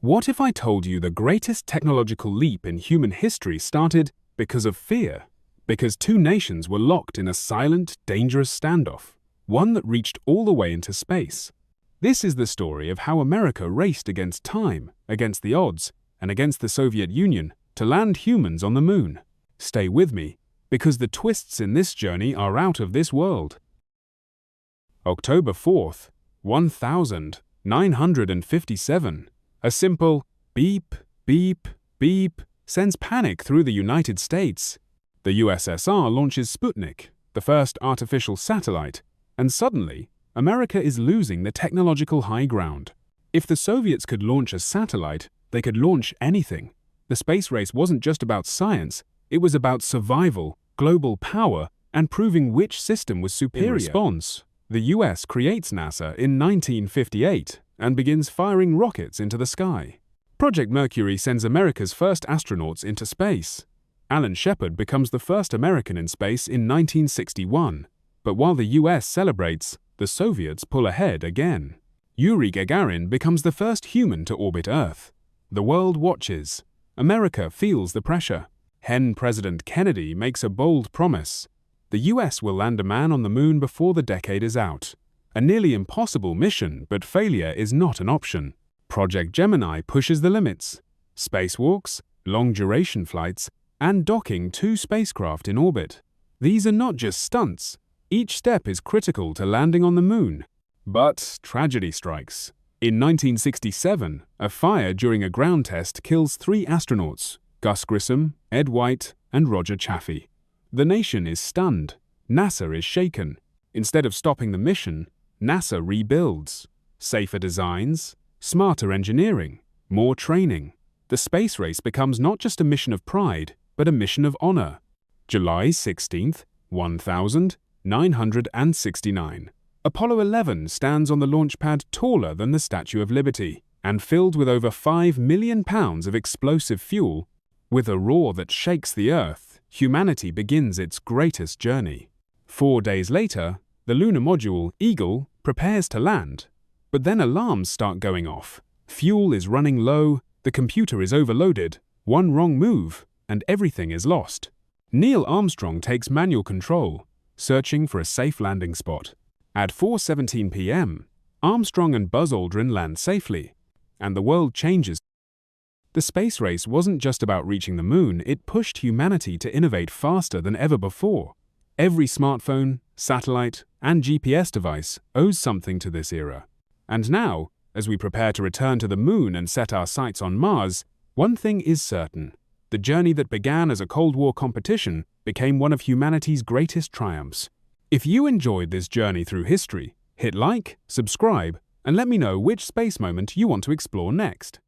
What if I told you the greatest technological leap in human history started because of fear? Because two nations were locked in a silent, dangerous standoff, one that reached all the way into space. This is the story of how America raced against time, against the odds, and against the Soviet Union to land humans on the moon. Stay with me, because the twists in this journey are out of this world. October 4th, 1957. A simple beep, beep, beep sends panic through the United States. The USSR launches Sputnik, the first artificial satellite, and suddenly, America is losing the technological high ground. If the Soviets could launch a satellite, they could launch anything. The space race wasn't just about science, it was about survival, global power, and proving which system was superior. In response, the US creates NASA in 1958 and begins firing rockets into the sky. Project Mercury sends America's first astronauts into space. Alan Shepard becomes the first American in space in 1961. But while the US celebrates, the Soviets pull ahead again. Yuri Gagarin becomes the first human to orbit Earth. The world watches. America feels the pressure. Then President Kennedy makes a bold promise. The US will land a man on the moon before the decade is out. A nearly impossible mission, but failure is not an option. Project Gemini pushes the limits. Spacewalks, long-duration flights, and docking two spacecraft in orbit. These are not just stunts. Each step is critical to landing on the moon. But tragedy strikes. In 1967, a fire during a ground test kills 3 astronauts, Gus Grissom, Ed White, and Roger Chaffee. The nation is stunned. NASA is shaken. Instead of stopping the mission, NASA rebuilds. Safer designs, smarter engineering, more training. The space race becomes not just a mission of pride, but a mission of honor. July 16th, 1969. Apollo 11 stands on the launch pad taller than the Statue of Liberty and filled with over 5 million pounds of explosive fuel. With a roar that shakes the Earth, humanity begins its greatest journey. 4 days later, the lunar module, Eagle, prepares to land. But then alarms start going off. Fuel is running low, the computer is overloaded, one wrong move, and everything is lost. Neil Armstrong takes manual control, searching for a safe landing spot. At 4:17 p.m., Armstrong and Buzz Aldrin land safely, and the world changes. The space race wasn't just about reaching the moon, it pushed humanity to innovate faster than ever before. Every smartphone, satellite, and GPS device owes something to this era. And now, as we prepare to return to the moon and set our sights on Mars, one thing is certain. The journey that began as a Cold War competition became one of humanity's greatest triumphs. If you enjoyed this journey through history, hit like, subscribe, and let me know which space moment you want to explore next.